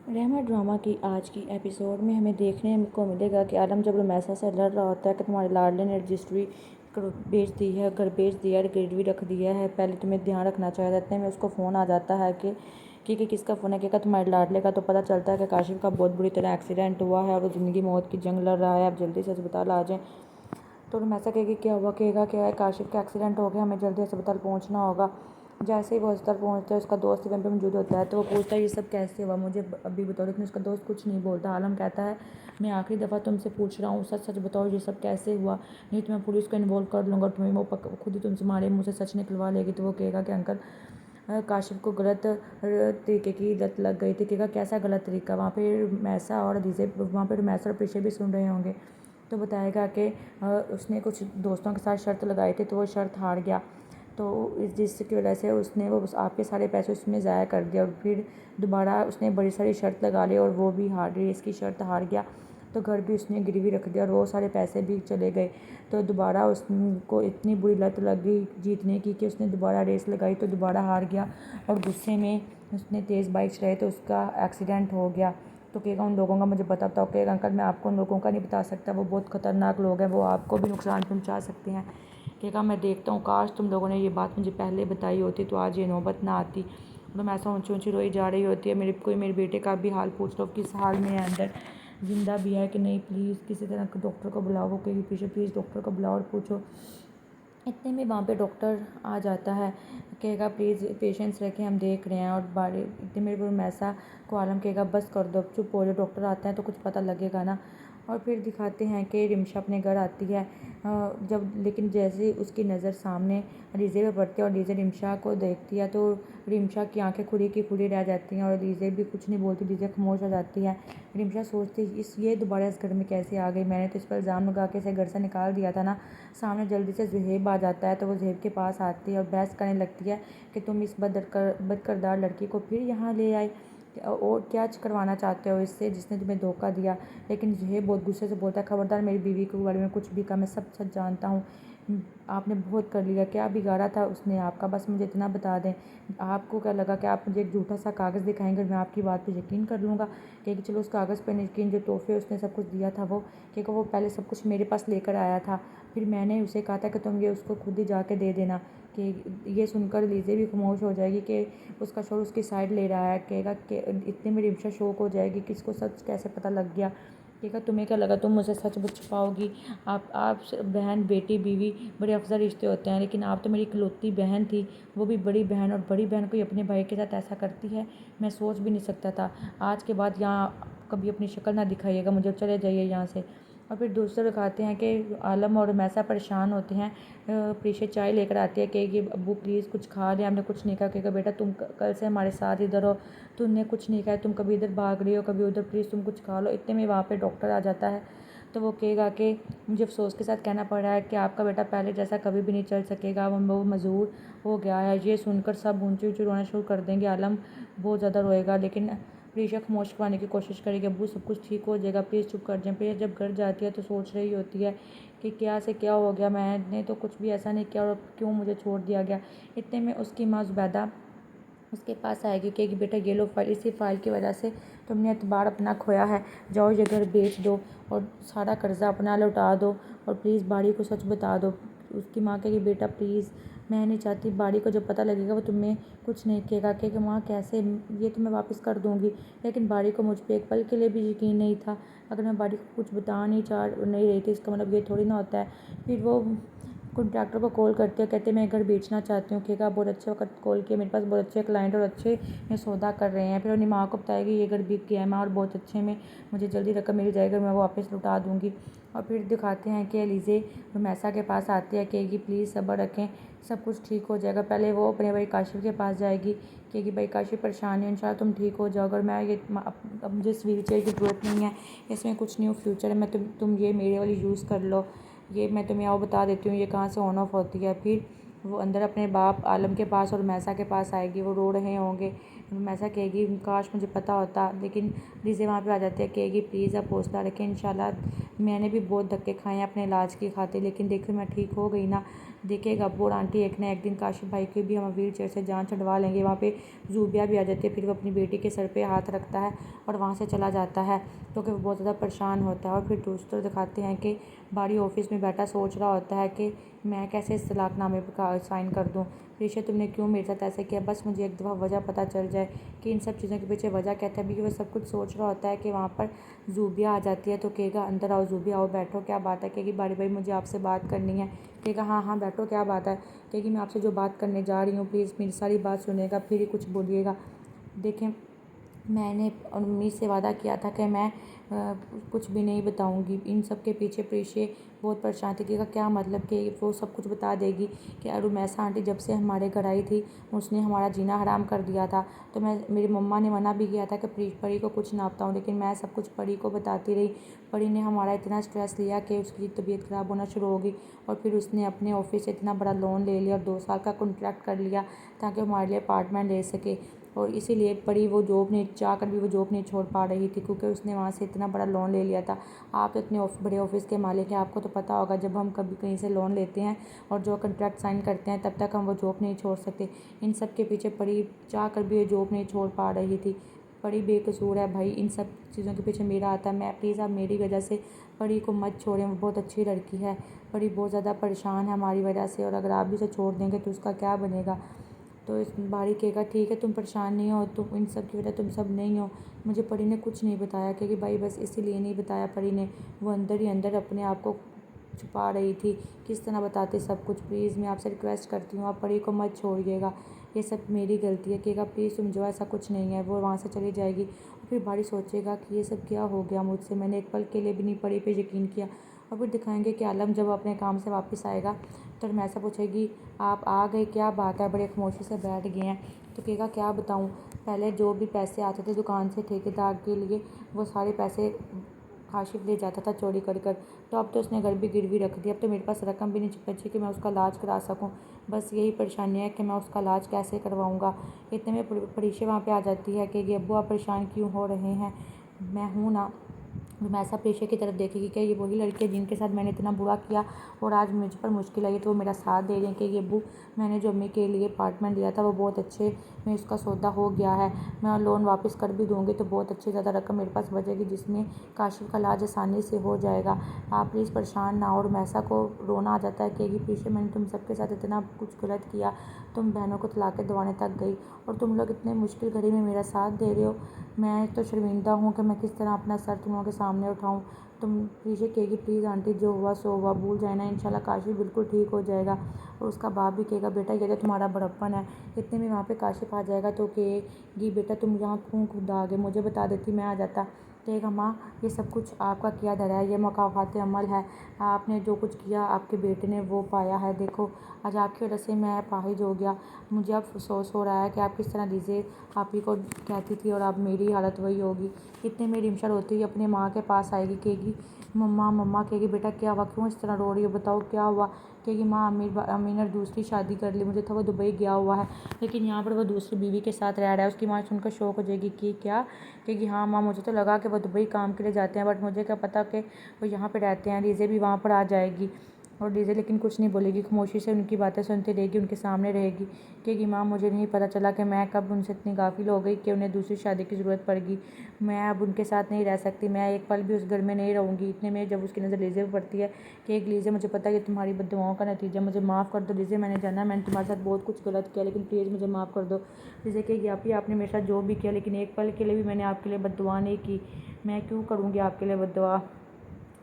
रहमा drama की आज की एपिसोड में हमें देखने को मिलेगा कि आलम जब रुमैसा से लड़ रहा होता है कि तुम्हारे लाडले ने रजिस्ट्री बेच दी है, घर बेच दिया है, गिरवी रख दिया है, पहले तुम्हें ध्यान रखना चाहिए। इतने में उसको फ़ोन आ जाता है कि किसका फ़ोन है, क्या तुम्हारे लाडले का। तो पता चलता है कि काशिफ का बहुत बुरी तरह एक्सीडेंट हुआ है और वो ज़िंदगी मौत की जंग लड़ रहा है। आप जल्दी से अस्पताल आ जाएँ। तो रुमैसा कहेगी क्या हुआ, कहेगा क्या है, काशिफ का एक्सीडेंट हो गया, हमें जल्दी अस्पताल पहुँचना होगा। जैसे ही वो अस्पताल पहुँचता है उसका दोस्त वहीं पे मौजूद होता है। तो वो पूछता है ये सब कैसे हुआ, मुझे अभी बताओ। लेकिन उसका दोस्त कुछ नहीं बोलता। आलम कहता है मैं आखिरी दफ़ा तुमसे पूछ रहा हूँ, सच सच बताओ ये सब कैसे हुआ, नहीं तो मैं पुलिस को इन्वॉल्व कर लूँगा, तुम्हें वो खुद ही तुमसे मारे मुँह से सच निकलवा लेगी। तो वो कहेगा कि अंकल काशिफ को गलत तरीके की लत लग गई थी। कहेगा कैसा गलत तरीका, वहाँ पे मैसा और अदीज़े, वहाँ पे मैसा और पीछे भी सुन रहे होंगे। तो बताएगा कि उसने कुछ दोस्तों के साथ शर्त लगाई थी तो वो शर्त हार गया, तो जिसकी वजह से उसने वो आपके सारे पैसे उसमें ज़ाया कर दिया। और फिर दोबारा उसने बड़ी सारी शर्त लगा ली और वो भी हार रेस की शर्त हार गया। तो घर भी उसने गिरवी रख दिया और वो सारे पैसे भी चले गए। तो दोबारा उसको इतनी बुरी लत लग गई जीतने की कि उसने दोबारा रेस लगाई तो दोबारा हार गया और गुस्से में उसने तेज़ बाइक चलाई तो उसका एक्सीडेंट हो गया। तो कहेगा उन लोगों का मुझे पता था। कहेगा अंकल मैं आपको उन लोगों का नहीं बता सकता, वो बहुत ख़तरनाक लोग हैं, वो आपको भी नुकसान पहुंचा सकते हैं। कहेगा मैं देखता हूँ, काश तुम लोगों ने ये बात मुझे पहले बताई होती तो आज ये नौबत ना आती। तो मैं ऐसा ऊँची ऊँची रोई जा रही होती है। मेरे बेटे का भी हाल पूछ लो, किस हाल में है, अंदर ज़िंदा भी है कि नहीं, प्लीज़ किसी तरह डॉक्टर को बुलाओ। वो कहेगी पीछे प्लीज़ डॉक्टर को बुलाओ और पूछो। इतने में वहाँ पे डॉक्टर आ जाता है। कहेगा प्लीज़ पेशेंस रखें, हम देख रहे हैं। और बारे इतने मेरे को मैसा को आलम कहेगा बस कर दो, चुप हो जाओ, डॉक्टर आते हैं तो कुछ पता लगेगा ना। और फिर दिखाते हैं कि रिमशा अपने घर आती है जब, लेकिन जैसे ही उसकी नज़र सामने लीज़े पे पड़ती है और लीज़े रिमशा को देखती है तो रिमशा की आंखें खुली की खुली रह जाती हैं और लीज़े भी कुछ नहीं बोलती, लीज़े खामोश हो जाती है। रिमशा सोचती ये दोबारा इस घर में कैसे आ गई, मैंने तो इस पर इल्ज़ाम लगा के इसे घर से निकाल दिया था ना। सामने जल्दी से ज़ुहैब आ जाता है तो वो ज़ुहैब के पास आती है और बहस करने लगती है कि तुम इस बदकिरदार लड़की को फिर यहाँ ले आए और क्या करवाना चाहते हो इससे जिसने तुम्हें धोखा दिया। लेकिन ज़ुहैब बहुत गुस्से से बोलता है खबरदार मेरी बीवी के बारे में कुछ भी कहा, मैं सब सच जानता हूँ। आपने बहुत कर लिया, क्या बिगाड़ा था उसने आपका, बस मुझे इतना बता दें। आपको क्या लगा कि आप मुझे एक झूठा सा कागज़ दिखाएंगे और मैं आपकी बात पे यकीन कर लूँगा। कि चलो उस कागज़ पे यकीन, जो तोहफे उसने सब कुछ दिया था वो, कि वो पहले सब कुछ मेरे पास लेकर आया था, फिर मैंने उसे कहा था कि तुम ये उसको खुद ही जाके दे देना। कि ये सुनकर लीज़े भी खामोश हो जाएगी कि उसका शोर उसकी साइड ले रहा है। कहेगा कि इतने में रिमशा शौक हो जाएगी कि इसको सच कैसे पता लग गया। कहेगा तुम्हें क्या लगा तुम मुझसे सच छुपाओगी, आप बहन बेटी बीवी बड़े अफजल रिश्ते होते हैं, लेकिन आप तो मेरी इकलौती बहन थी, वो भी बड़ी बहन, और बड़ी बहन कोई अपने भाई के साथ ऐसा करती है, मैं सोच भी नहीं सकता था। आज के बाद यहाँ कभी अपनी शक्ल ना दिखाइएगा मुझे, चले जाइए यहाँ से। और फिर दूसरे दिखाते हैं कि आलम और मैसा परेशान होते हैं। प्रीशा चाय लेकर आती है कि अब्बू प्लीज़ कुछ खा लें, हमने कुछ नहीं कहा। कहेगा बेटा तुम कल से हमारे साथ इधर हो, तुमने कुछ नहीं खाया, तुम कभी इधर भाग रही हो कभी उधर, प्लीज़ तुम कुछ खा लो। इतने में वहाँ पे डॉक्टर आ जाता है। तो वो कहेगा कि मुझे अफसोस के साथ कहना पड़ रहा है कि आपका बेटा पहले जैसा कभी भी नहीं चल सकेगा, वो मजबूर हो गया है। ये सुनकर सब ऊँची ऊँची रोना शुरू कर देंगे। आलम बहुत ज़्यादा रोएगा, लेकिन प्रीशा खामोश करवाने की कोशिश करेगी। अब्बू सब कुछ ठीक हो जाएगा, प्लीज़ चुप कर जाएं। प्रीशा जब घर जाती है तो सोच रही होती है कि क्या से क्या हो गया, मैंने तो कुछ भी ऐसा नहीं किया और क्यों मुझे छोड़ दिया गया। इतने में उसकी माँ ज़ुबैदा उसके पास आएगी, कहेगी बेटा ये लो फाइल, इसी फाइल की वजह से तुमने एतबार अपना खोया है, जाओ ये घर बेच दो और सारा कर्जा अपना लौटा दो और प्लीज़ बाड़ी को सच बता दो। उसकी माँ कहेगी बेटा प्लीज़, मैं नहीं चाहती, बाड़ी को जब पता लगेगा वो तुम्हें कुछ नहीं कहेगा। कहेगा माँ कैसे, ये तो मैं वापस कर दूँगी। लेकिन बाड़ी को मुझ पर एक पल के लिए भी यकीन नहीं था। अगर मैं बाड़ी को कुछ बता नहीं रही थी इसका मतलब ये थोड़ी ना होता है। फिर वो कॉन्ट्रैक्टर को कॉल करते हैं, कहते हैं मैं घर बेचना चाहती हूँ। कहेगा बहुत अच्छे वक्त कॉल किया, मेरे पास बहुत अच्छे क्लाइंट और अच्छे ये सौदा कर रहे हैं। फिर अपनी माँ को बताएगी ये घर बिक गया है माँ और बहुत अच्छे में मुझे जल्दी रकम मिल जाएगी, मैं वो वापस लौटा दूँगी। और फिर दिखाते हैं कि एलिज़े रुमैसा के पास आती है, कहेगी प्लीज़ सब्र रखें, सब कुछ ठीक हो जाएगा। पहले वो अपने भाई काशिफ के पास जाएगी, कहेगी भाई काशिफ परेशान है, इंशाल्लाह तुम ठीक हो जाओगे और मैं ये अब मुझे इस व्हील चेयर की ज़रूरत नहीं है, इसमें कुछ न्यू फ्यूचर है, मैं तुम ये मेरे वाली यूज़ कर लो, ये मैं तुम्हें आओ बता देती हूँ ये कहाँ से ऑन ऑफ होती है। फिर वो अंदर अपने बाप आलम के पास और मैसा के पास आएगी, वो रो रहे होंगे। मैसा कहेगी काश मुझे पता होता, लेकिन लीज़े वहाँ पे आ जाती है, कहेगी प्लीज़ आप हौसला रखें, इंशाल्लाह मैंने भी बहुत धक्के खाए हैं अपने इलाज की खातिर, लेकिन देखो मैं ठीक हो गई ना। देखिएगा अब्बू और आंटी एक ना एक दिन काशिफ भाई की भी हम व्हील चेयर से जान छुड़वा लेंगे। वहाँ पे जूबिया भी आ जाती है, फिर वो अपनी बेटी के सर पे हाथ रखता है और वहाँ से चला जाता है क्योंकि वो बहुत ज़्यादा परेशान होता है। और फिर दोस्तों दिखाते हैं कि बाड़ी ऑफिस में बैठा सोच रहा होता है कि मैं कैसे इस तलाकनामे पर साइन कर दूँ। प्रीशा तुमने क्यों मेरे साथ ऐसे किया, बस मुझे एक दफ़ा वजह पता चल जाए कि इन सब चीज़ों के पीछे वजह क्या था। भी वो सब कुछ सोच रहा होता है कि वहाँ पर जूबिया आ जाती है तो कहेगा अंदर आओ जूबिया, आओ बैठो, क्या बात है। कहेगी बाड़ी भाई मुझे आपसे बात करनी है। कहेगा हाँ हाँ बैठो, क्या बात है। कहेगी मैं आपसे जो बात करने जा रही हूँ प्लीज़ मेरी सारी बात सुनिएगा, फिर ही कुछ बोलिएगा। देखें मैंने उम्मीद से वादा किया था कि मैं कुछ भी नहीं बताऊंगी। इन सब के पीछे प्रीशा बहुत परेशान थी कि क्या मतलब कि वो सब कुछ बता देगी कि रुमैसा आंटी जब से हमारे घर आई थी उसने हमारा जीना हराम कर दिया था। तो मेरी मम्मा ने मना भी किया था कि परी को कुछ ना बताऊँ, लेकिन मैं सब कुछ परी को बताती रही। परी ने हमारा इतना स्ट्रेस लिया कि उसकी तबीयत ख़राब होना शुरू हो गई और फिर उसने अपने ऑफिस से इतना बड़ा लोन ले लिया और 2 साल का कॉन्ट्रैक्ट कर लिया ताकि हमारे लिए अपार्टमेंट ले सके। और इसीलिए परी वो जॉब नहीं चाह कर भी वो जॉब नहीं छोड़ पा रही थी क्योंकि उसने वहाँ से इतना बड़ा लोन ले लिया था। आप तो इतने बड़े ऑफिस के मालिक हैं, आपको तो पता होगा जब हम कभी कहीं से लोन लेते हैं और जो कॉन्ट्रैक्ट साइन करते हैं तब तक हम वो जॉब नहीं छोड़ सकते। इन सब के पीछे परी चाह कर भी वो जॉब नहीं छोड़ पा रही थी। परी बेकसूर है भाई, इन सब चीज़ों के पीछे मेरा आता है। मैं प्लीज़ आप मेरी वजह से परी को मत छोड़ें, वो बहुत अच्छी लड़की है। परी बहुत ज़्यादा परेशान है हमारी वजह से और अगर आप भी उसे छोड़ देंगे तो उसका क्या बनेगा। तो इस बारी कहेगा ठीक है तुम परेशान नहीं हो, तुम इन सब की वजह तुम सब नहीं हो। मुझे परी ने कुछ नहीं बताया क्योंकि भाई बस इसीलिए नहीं बताया परी ने, वो अंदर ही अंदर अपने आप को छुपा रही थी। किस तरह बताते सब कुछ। प्लीज़ मैं आपसे रिक्वेस्ट करती हूँ आप परी को मत छोड़िएगा, ये सब मेरी गलती है। कहेगा प्लीज़ तुम जो ऐसा कुछ नहीं है। वो वहाँ से चली जाएगी और फिर बारी सोचेगा कि ये सब क्या हो गया मुझसे, मैंने एक पल के लिए भी नहीं परी पे यकीन किया। और फिर दिखाएंगे कि आलम जब अपने काम से वापस आएगा तो रमैसा पूछेगी आप आ गए, क्या बात है, बड़े खामोशी से बैठ गए हैं। तो कहेगा क्या बताऊँ, पहले जो भी पैसे आते थे दुकान से ठेकेदार के लिए वो सारे पैसे काशिफ ले जाता था चोरी कर कर। तो अब तो उसने घर भी गिरवी रख दी, अब तो मेरे पास रकम भी नहीं बची कि मैं उसका इलाज करा सकूं। बस यही परेशानी है कि मैं उसका इलाज कैसे करवाऊंगा। इतने में परीक्षा वहाँ पे आ जाती है कि अब्बू आप परेशान क्यों हो रहे हैं, मैं हूँ ना। मैं ऐसा प्रेशर की तरफ देखेगी कि ये वही लड़की है जिनके साथ मैंने इतना बुरा किया और आज मुझ पर मुश्किल आई तो वो मेरा साथ दे रहे हैं कि ये अब्बू मैंने जो अम्मी के लिए अपार्टमेंट लिया था वो बहुत अच्छे में उसका सौदा हो गया है। मैं लोन वापस कर भी दूँगी तो बहुत अच्छी ज़्यादा रकम मेरे पास बचेगी जिसमें काशिफ का इलाज आसानी से हो जाएगा। आप प्लीज़ परेशान ना हो। और मैसा को रोना आ जाता है कि प्रीशा मैंने तुम सबके साथ इतना कुछ गलत किया, तुम बहनों को तलाक़ें दिलवाने तक गई और तुम लोग इतने मुश्किल घड़ी में मेरा साथ दे रहे हो। मैं तो शर्मिंदा हूँ कि मैं किस तरह अपना सर तुम लोगों के सामने उठाऊँ। तुम प्रीशा कहेगी प्लीज़ आंटी जो हुआ सो हुआ, भूल जाए ना, इंशाल्लाह काशिफ बिल्कुल ठीक हो जाएगा। और उसका बाप भी कहेगा बेटा ये तो तुम्हारा बड़प्पन है। इतने में वहाँ पे काशिफ आ जाएगा तो कहेगी बेटा तुम यहाँ क्यों खुद आ गए, मुझे बता देती मैं आ जाता। कहेगा माँ ये सब कुछ आपका किया धरा है, ये मुकाफ़ात अमल है, आपने जो कुछ किया आपके बेटे ने वो पाया है। देखो आज आपकी वजह से मैं अपाहिज हो गया, मुझे अब अफसोस हो रहा है कि आप किस तरह दीजिए आप ही को कहती थी और अब मेरी हालत वही होगी। इतने में रिमशा रोती हुई अपनी माँ के पास आएगी, कहेगी मम्मा मम्मा, कहेगी बेटा क्या हुआ, क्यों इस तरह रो रही हो, बताओ क्या हुआ। कहेगी माँ अमीर ने दूसरी शादी कर ली, मुझे था वो दुबई गया हुआ है लेकिन यहाँ पर वो दूसरी बीवी के साथ रह रहा है। उसकी माँ सुनकर शौक हो जाएगी कि क्या। कहेगी हाँ माँ मुझे तो लगा कि वो दुबई काम के लिए जाते हैं बट मुझे क्या पता कि वो यहाँ पर रहते हैं। रीज़े भी वहाँ पर आ जाएगी और रीज़े लेकिन कुछ नहीं बोलेगी, खामोशी से उनकी बातें सुनती रहेगी, उनके सामने रहेगी। कहेगी माँ मुझे नहीं पता चला कि मैं कब उनसे इतनी गाफिल हो गई कि उन्हें दूसरी शादी की ज़रूरत पड़ेगी। मैं अब उनके साथ नहीं रह सकती, मैं एक पल भी उस घर में नहीं रहूँगी। इतने में जब उसकी नज़र लीज़े पर पड़ती है कि एक लीज़े मुझे पता है कि तुम्हारी बद्दुआओं का नतीजा, मुझे माफ़ कर दो लीज़े, मैंने जाना मैंने तुम्हारे साथ बहुत कुछ गलत किया लेकिन प्लीज़ मुझे माफ़ कर दो। लीज़े कहेगी आप ही आपने मेरे साथ जो भी किया लेकिन एक पल के लिए भी मैंने आपके लिए बद्दुआ नहीं की, मैं क्यों करूँगी आपके लिए बद्दुआ।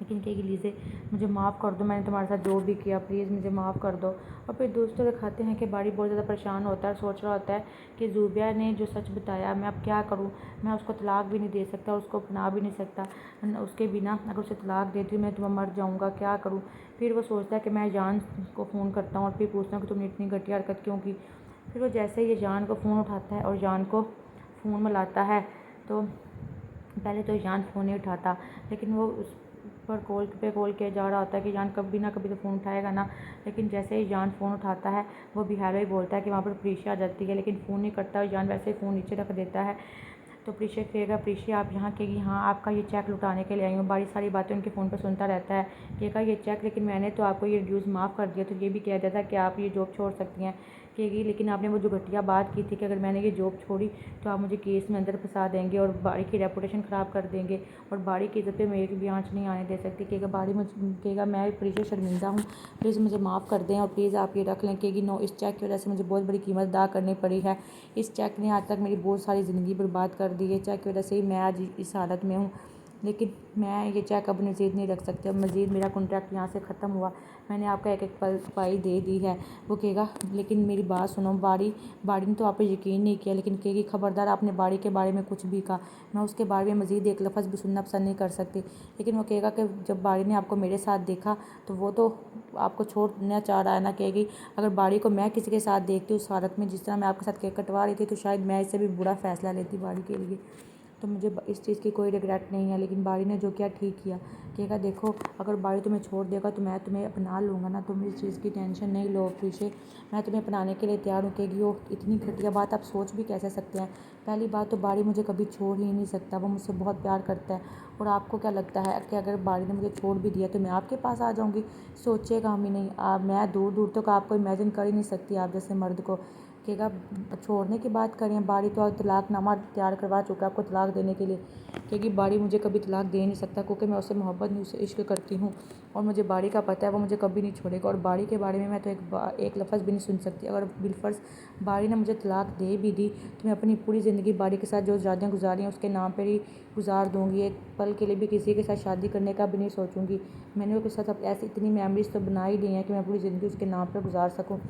लेकिन कहेगी लीज़े मुझे माफ़ कर दो, मैंने तुम्हारे साथ जो भी किया प्लीज़ मुझे माफ़ कर दो। और फिर दोस्तों दिखाते हैं कि बारी बहुत ज़्यादा परेशान होता है, सोच रहा होता है कि ज़ूबिया ने जो सच बताया मैं अब क्या करूँ, मैं उसको तलाक भी नहीं दे सकता, उसको अपना भी नहीं सकता, उसके बिना अगर उसे तलाक देती हूँ मैं तो मैं मर जाऊँगा, क्या करूँ। फिर वो सोचता है कि मैं जान को फ़ोन करता हूँ और फिर पूछता हूँ कि तुमने इतनी घटिया हरकत क्यों की। फिर वो जैसे ही ये जान को फ़ोन उठाता है और जान को फ़ोन मिलाता है तो पहले तो जान फ़ोन नहीं उठाता लेकिन वो उस पर कॉल किया जा रहा होता है कि जान कभी ना कभी तो फ़ोन उठाएगा ना। लेकिन जैसे ही जान फ़ोन उठाता है वो भी हेलो ही बोलता है कि वहाँ पर प्रीशा आ जाती है लेकिन फ़ोन नहीं करता। जान वैसे ही फ़ोन नीचे रख देता है। तो प्रीशा कहेगा प्रीशा आप यहाँ, कहेगी हाँ आपका ये चेक लुटाने के लिए आई हूँ। बारी सारी बातें उनके फ़ोन पर सुनता रहता है। कहेगा ये चेक, लेकिन मैंने तो आपको ये ड्यूज़ माफ़ कर दिया, तो ये भी कह दिया था कि आप ये जॉब छोड़ सकती हैं। कहेगी लेकिन आपने वो जो घटिया बात की थी कि अगर मैंने ये जॉब छोड़ी तो आप मुझे केस में अंदर फंसा देंगे और बाड़ी की रेपुटेशन ख़राब कर देंगे और बाड़ी की इज़्ज़त पे मेरी भी आँच नहीं आने दे सकती। कहेगा बाड़ी मुझ कहेगा मैं प्रीशा शर्मिंदा हूँ, प्लीज़ मुझे माफ़ कर दें और प्लीज़ आप ये रख लें। कहेगी नो, इस चेक की वजह से मुझे बहुत बड़ी कीमत अदा करनी पड़ी है। इस चेक ने आज तक मेरी बहुत सारी ज़िंदगी बर्बाद कर दी है। चेक की वजह से ही मैं आज इस हालत में हूँ, लेकिन मैं ये चेक अब मज़ीद नहीं रख सकती। अब मज़ीद मेरा कॉन्ट्रैक्ट यहाँ से ख़त्म हुआ, मैंने आपका एक एक पाई दे दी है। वो कहेगा लेकिन मेरी बात सुनो, बाड़ी ने तो आप पे यकीन नहीं किया, लेकिन कहेगी खबरदार आपने बाड़ी के बारे में कुछ भी कहा, मैं उसके बारे में मज़ीद एक लफ्ज़ भी सुनना पसंद नहीं कर सकती। लेकिन वो कहेगा कि जब बाड़ी ने आपको मेरे साथ देखा तो वो तो आपको छोड़ना चाह रहा है ना। कहेगी अगर बाड़ी को मैं किसी के साथ देखती उस हालत में जिस तरह मैं आपके साथ केक कटवा रही थी, तो शायद मैं इससे भी बुरा फ़ैसला लेती बाड़ी के लिए। तो मुझे इस चीज़ की कोई रिग्रेट नहीं है, लेकिन बाड़ी ने जो किया ठीक किया। कहेगा देखो अगर बाड़ी तुम्हें छोड़ देगा तो मैं तुम्हें अपना लूँगा ना, तुम इस चीज़ की टेंशन नहीं लो प्रीशा, मैं तुम्हें अपनाने के लिए तैयार हूँ। कहेगी वो इतनी घटिया बात आप सोच भी कैसे सकते हैं। पहली बात तो बाड़ी मुझे कभी छोड़ ही नहीं सकता, वो मुझसे बहुत प्यार करता है। और आपको क्या लगता है कि अगर बाड़ी ने मुझे छोड़ भी दिया तो मैं आपके पास आ जाऊँगी? सोचिएगा हम ही नहीं, मैं दूर दूर तक आपको इमेजिन कर ही नहीं सकती आप जैसे मर्द को। कहेगा छोड़ने की बात करें, बाड़ी तो तलाकनामा तैयार करवा चुका है आपको तलाक देने के लिए। कहेगी बाड़ी मुझे कभी तलाक दे नहीं सकता, क्योंकि मैं उससे मोहब्बत नहीं, उससे इश्क करती हूँ और मुझे बाड़ी का पता है वो मुझे कभी नहीं छोड़ेगा। और बाड़ी के बारे में मैं तो एक लफ्ज़ भी नहीं सुन सकती। अगर बिलफर्ज बाड़ी ने मुझे तलाक दे भी दी तो मैं अपनी पूरी ज़िंदगी बाड़ी के साथ जो यादें गुजारी हैं उसके नाम पर ही गुजार दूँगी। एक पल के लिए भी किसी के साथ शादी करने का भी नहीं सोचूंगी। मैंने उसके साथ अब ऐसी इतनी मेमोरीज़ तो बना ही ली हैं कि मैं पूरी ज़िंदगी उसके नाम पर गुजार सकूँ।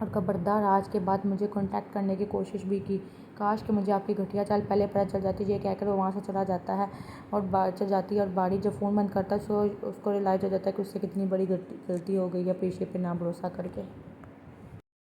और खबरदार आज के बाद मुझे कांटेक्ट करने की कोशिश भी की। काश कि मुझे आपकी घटिया चाल पहले पता चल जाती। ये कहकर वो वहाँ से चला जाता है और चल जाती है। और बाड़ी जब फ़ोन बंद करता है तो उसको रियलाइज़ हो जाता है कि उससे कितनी बड़ी गलती हो गई है प्रीशा पे ना भरोसा करके।